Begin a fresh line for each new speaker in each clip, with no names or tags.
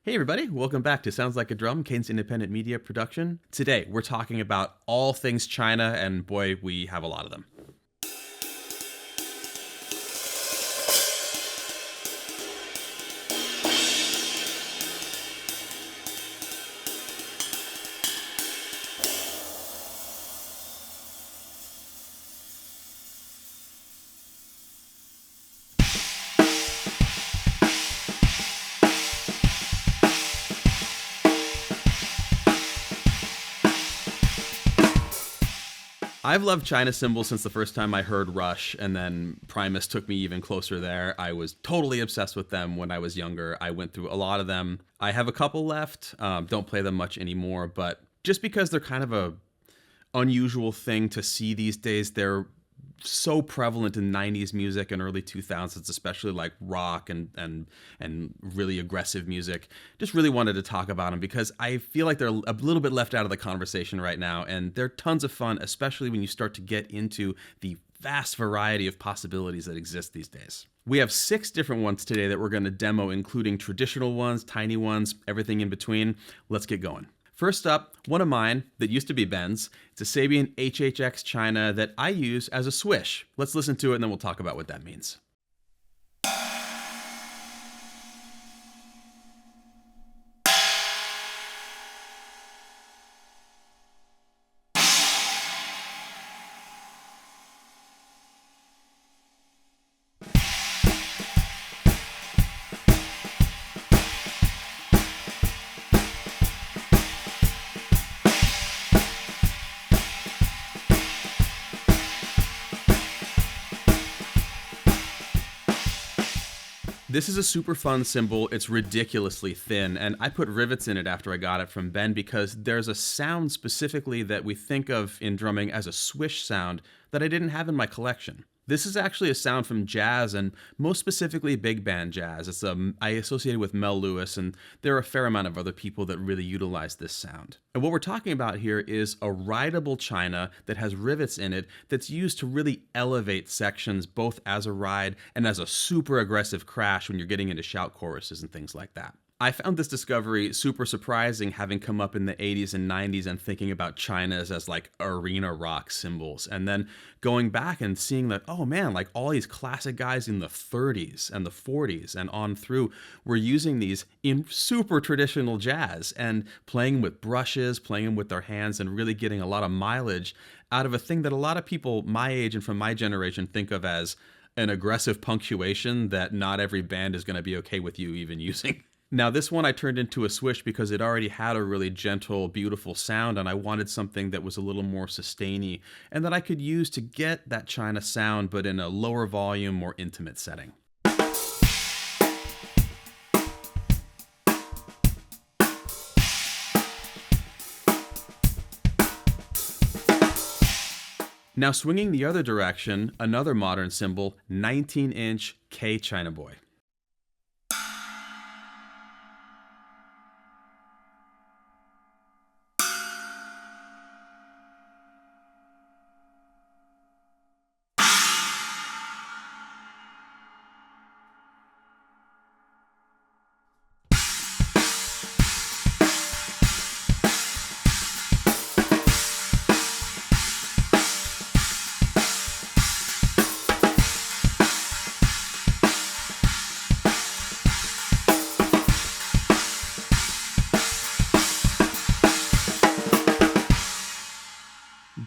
Hey everybody, welcome back to Sounds Like a Drum, Cadence Independent Media Production. Today we're talking about all things China, and boy, we have a lot of them. I've loved China cymbals since the first time I heard Rush, and then Primus took me even closer there. I was totally obsessed with them when I was younger. I went through a lot of them. I have a couple left. Don't play them much anymore, but just because they're kind of a unusual thing to see these days, they're so prevalent in 90s music and early 2000s, especially like rock and really aggressive music. Just really wanted to talk about them because I feel like they're a little bit left out of the conversation right now, and they're tons of fun, especially when you start to get into the vast variety of possibilities that exist these days. We have 6 different ones today that we're going to demo, including traditional ones, tiny ones, everything in between. Let's get going. First up, one of mine that used to be Ben's. It's a Sabian HHX China that I use as a Swish. Let's listen to it and then we'll talk about what that means. This is a super fun cymbal. It's ridiculously thin, and I put rivets in it after I got it from Ben because there's a sound specifically that we think of in drumming as a swish sound that I didn't have in my collection. This is actually a sound from jazz, and most specifically big band jazz. It's I associated with Mel Lewis, and there are a fair amount of other people that really utilize this sound. And what we're talking about here is a rideable China that has rivets in it that's used to really elevate sections both as a ride and as a super aggressive crash when you're getting into shout choruses and things like that. I found this discovery super surprising, having come up in the 80s and 90s and thinking about Chinas as like arena rock cymbals, and then going back and seeing that, oh man, like all these classic guys in the 30s and the 40s and on through were using these in super traditional jazz and playing with brushes, playing with their hands, and really getting a lot of mileage out of a thing that a lot of people my age and from my generation think of as an aggressive punctuation that not every band is going to be okay with you even using. Now, this one I turned into a Swish because it already had a really gentle, beautiful sound, and I wanted something that was a little more sustainy and that I could use to get that China sound, but in a lower volume, more intimate setting. Now, swinging the other direction, another modern cymbal, 19-inch K China Boy.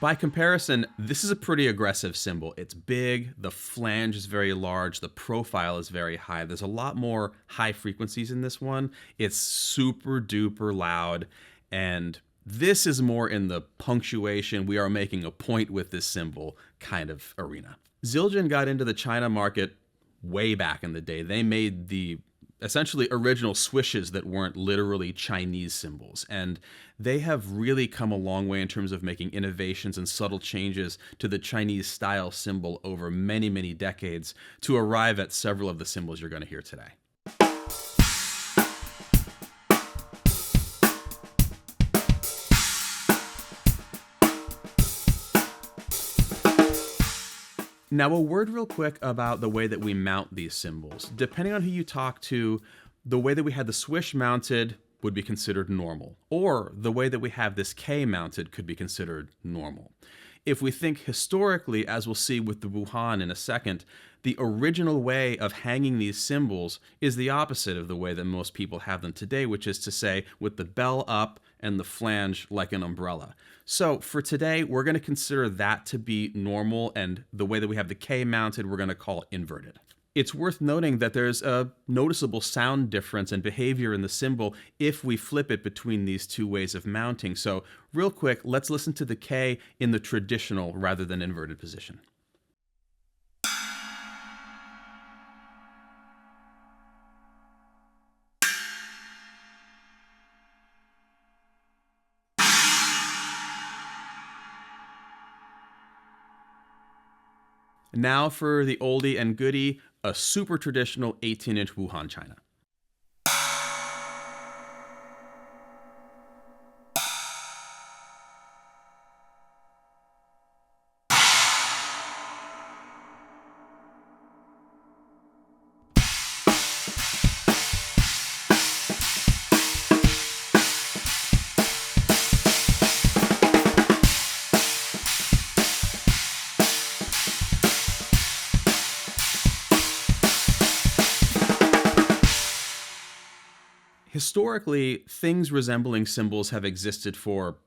By comparison, this is a pretty aggressive cymbal. It's big, the flange is very large, the profile is very high. There's a lot more high frequencies in this one. It's super duper loud, and this is more in the punctuation, we are making a point with this cymbal kind of arena. Zildjian got into the China market way back in the day. They made the essentially original swishes that weren't literally Chinese cymbals. And they have really come a long way in terms of making innovations and subtle changes to the Chinese style cymbal over many, many decades to arrive at several of the cymbals you're going to hear today. Now, a word real quick about the way that we mount these cymbals. Depending on who you talk to, The way that we had the Swish mounted would be considered normal, or the way that we have this K mounted could be considered normal. If we think historically, as we'll see with the Wuhan in a second, the original way of hanging these cymbals is the opposite of the way that most people have them today, which is to say with the bell up and the flange like an umbrella. So for today, we're going to consider that to be normal, and the way that we have the K mounted, we're going to call inverted. It's worth noting that there's a noticeable sound difference and behavior in the cymbal if we flip it between these two ways of mounting. So real quick, let's listen to the K in the traditional rather than inverted position. Now for the oldie and goodie, a super traditional 18-inch Wuhan china. Historically, things resembling cymbals have existed for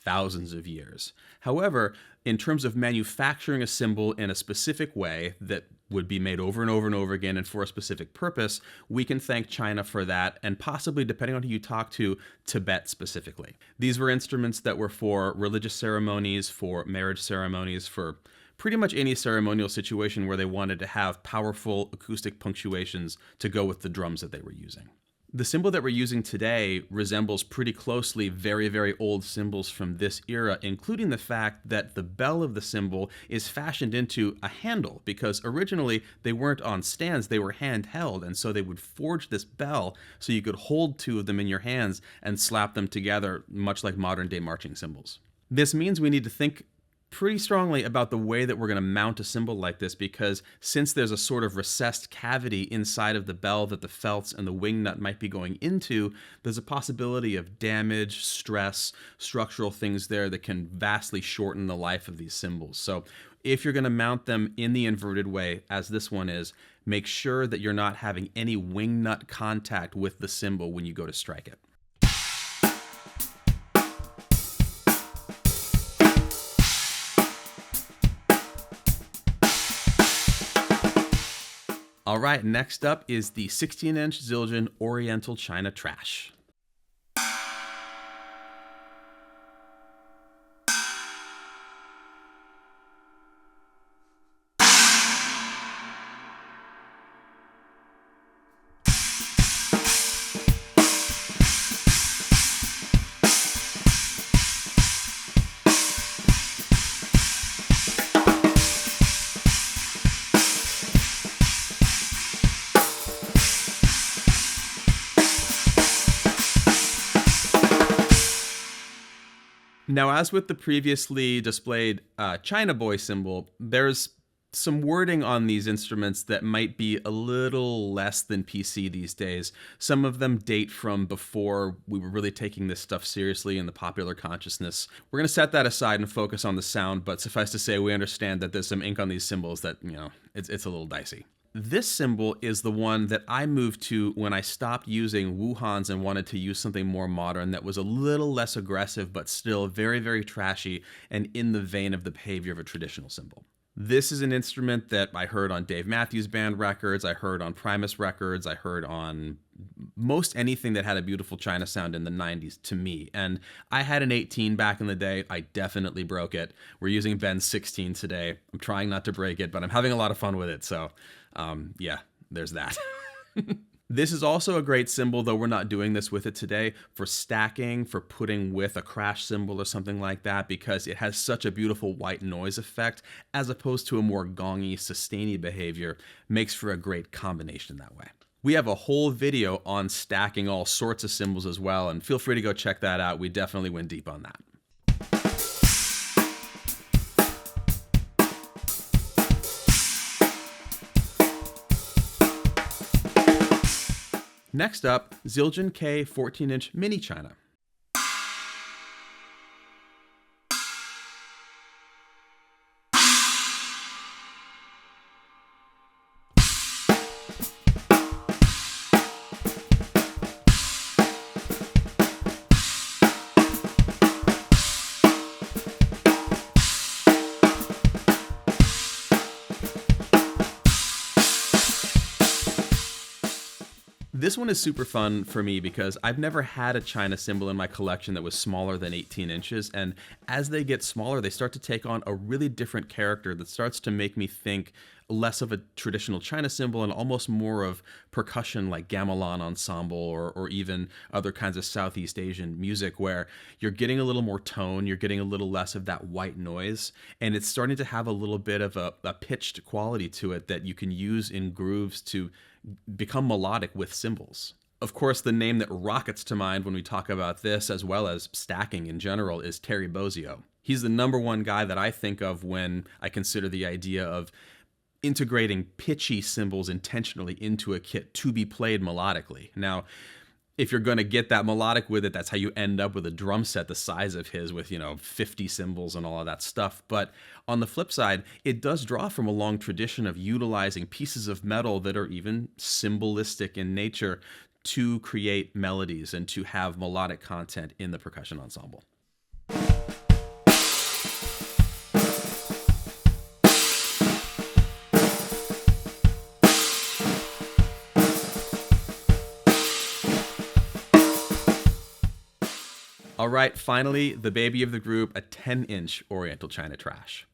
thousands of years. However, in terms of manufacturing a cymbal in a specific way that would be made over and over and over again and for a specific purpose, we can thank China for that, and possibly, depending on who you talk to, Tibet specifically. These were instruments that were for religious ceremonies, for marriage ceremonies, for pretty much any ceremonial situation where they wanted to have powerful acoustic punctuations to go with the drums that they were using. The cymbal that we're using today resembles pretty closely very, very old cymbals from this era, including the fact that the bell of the cymbal is fashioned into a handle, because originally they weren't on stands, they were handheld, and so they would forge this bell so you could hold two of them in your hands and slap them together, much like modern-day marching cymbals. This means we need to think pretty strongly about the way that we're going to mount a cymbal like this, because since there's a sort of recessed cavity inside of the bell that the felts and the wing nut might be going into, there's a possibility of damage, stress, structural things there that can vastly shorten the life of these cymbals. So if you're going to mount them in the inverted way, as this one is, make sure that you're not having any wing nut contact with the cymbal when you go to strike it. All right, next up is the 16-inch Zildjian Oriental China Trash. Now, as with the previously displayed China Boy cymbal, there's some wording on these instruments that might be a little less than PC these days. Some of them date from before we were really taking this stuff seriously in the popular consciousness. We're going to set that aside and focus on the sound, but suffice to say, we understand that there's some ink on these cymbals that, it's a little dicey. This cymbal is the one that I moved to when I stopped using Wuhans and wanted to use something more modern that was a little less aggressive, but still very, very trashy and in the vein of the behavior of a traditional cymbal. This is an instrument that I heard on Dave Matthews Band records, I heard on Primus records, I heard on most anything that had a beautiful China sound in the 90s to me. And I had an 18 back in the day. I definitely broke it. We're using Ben's 16 today. I'm trying not to break it, but I'm having a lot of fun with it. So yeah, there's that. This is also a great cymbal, though we're not doing this with it today, for stacking, for putting with a crash cymbal or something like that, because it has such a beautiful white noise effect, as opposed to a more gongy, sustainy behavior. Makes for a great combination that way. We have a whole video on stacking all sorts of cymbals as well, and feel free to go check that out. We definitely went deep on that. Next up, Zildjian K 14-inch mini china. This one is super fun for me because I've never had a china cymbal in my collection that was smaller than 18 inches, and as they get smaller, they start to take on a really different character that starts to make me think less of a traditional china cymbal and almost more of percussion like gamelan ensemble or even other kinds of Southeast Asian music, where you're getting a little more tone, you're getting a little less of that white noise, and it's starting to have a little bit of a pitched quality to it that you can use in grooves to become melodic with cymbals. Of course, the name that rockets to mind when we talk about this, as well as stacking in general, is Terry Bozzio. He's the number one guy that I think of when I consider the idea of integrating pitchy cymbals intentionally into a kit to be played melodically. Now, if you're going to get that melodic with it, that's how you end up with a drum set the size of his with, 50 cymbals and all of that stuff. But on the flip side, it does draw from a long tradition of utilizing pieces of metal that are even symbolistic in nature to create melodies and to have melodic content in the percussion ensemble. All right, finally, the baby of the group, a 10-inch Oriental china trash.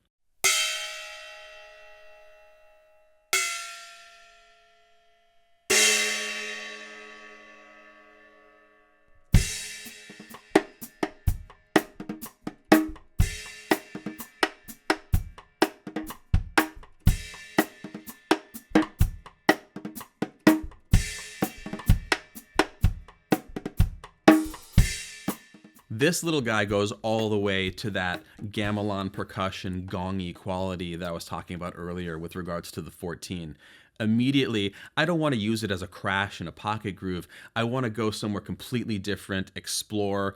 This little guy goes all the way to that gamelan percussion gongy quality that I was talking about earlier with regards to the 14. Immediately, I don't want to use it as a crash in a pocket groove. I want to go somewhere completely different, explore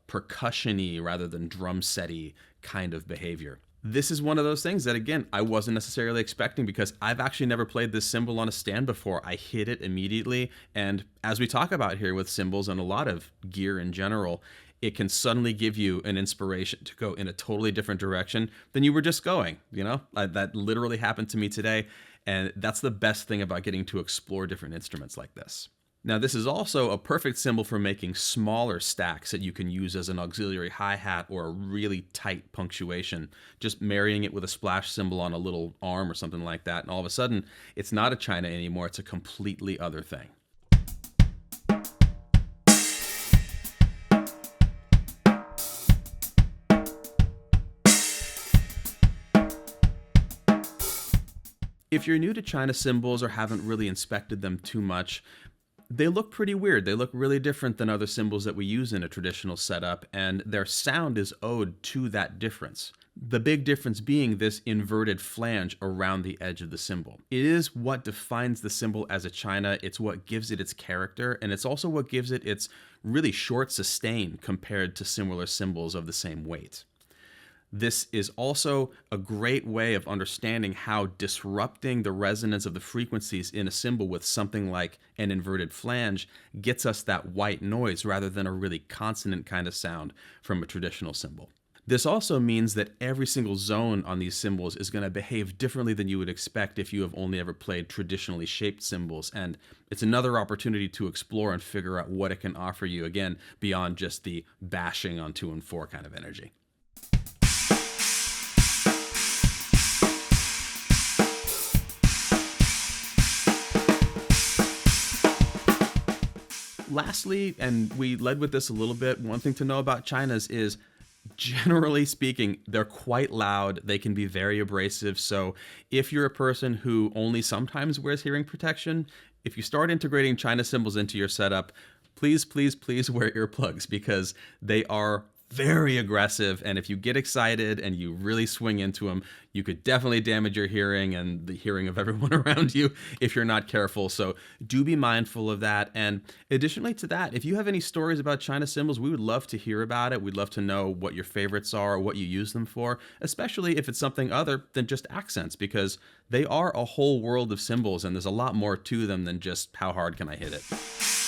percussion-y rather than drum set-y kind of behavior. This is one of those things that, again, I wasn't necessarily expecting because I've actually never played this cymbal on a stand before. I hit it immediately, and as we talk about here with cymbals and a lot of gear in general, it can suddenly give you an inspiration to go in a totally different direction than you were just going. That literally happened to me today, and that's the best thing about getting to explore different instruments like this. Now, this is also a perfect cymbal for making smaller stacks that you can use as an auxiliary hi-hat or a really tight punctuation, just marrying it with a splash cymbal on a little arm or something like that, and all of a sudden, it's not a china anymore, it's a completely other thing. If you're new to china cymbals or haven't really inspected them too much, they look pretty weird. They look really different than other cymbals that we use in a traditional setup, and their sound is owed to that difference. The big difference being this inverted flange around the edge of the cymbal. It is what defines the cymbal as a china, it's what gives it its character, and it's also what gives it its really short sustain compared to similar cymbals of the same weight. This is also a great way of understanding how disrupting the resonance of the frequencies in a cymbal with something like an inverted flange gets us that white noise rather than a really consonant kind of sound from a traditional cymbal. This also means that every single zone on these cymbals is going to behave differently than you would expect if you have only ever played traditionally shaped cymbals, and it's another opportunity to explore and figure out what it can offer you, again, beyond just the bashing on 2 and 4 kind of energy. Lastly, and we led with this a little bit, one thing to know about chinas is, generally speaking, they're quite loud. They can be very abrasive. So if you're a person who only sometimes wears hearing protection, if you start integrating china cymbals into your setup, please, please, please wear earplugs because they are very aggressive, and if you get excited and you really swing into them, you could definitely damage your hearing and the hearing of everyone around you if you're not careful. So do be mindful of that. And additionally to that, if you have any stories about China cymbals, we would love to hear about it. We'd love to know what your favorites are or what you use them for, especially if it's something other than just accents, because they are a whole world of cymbals and there's a lot more to them than just how hard can I hit it.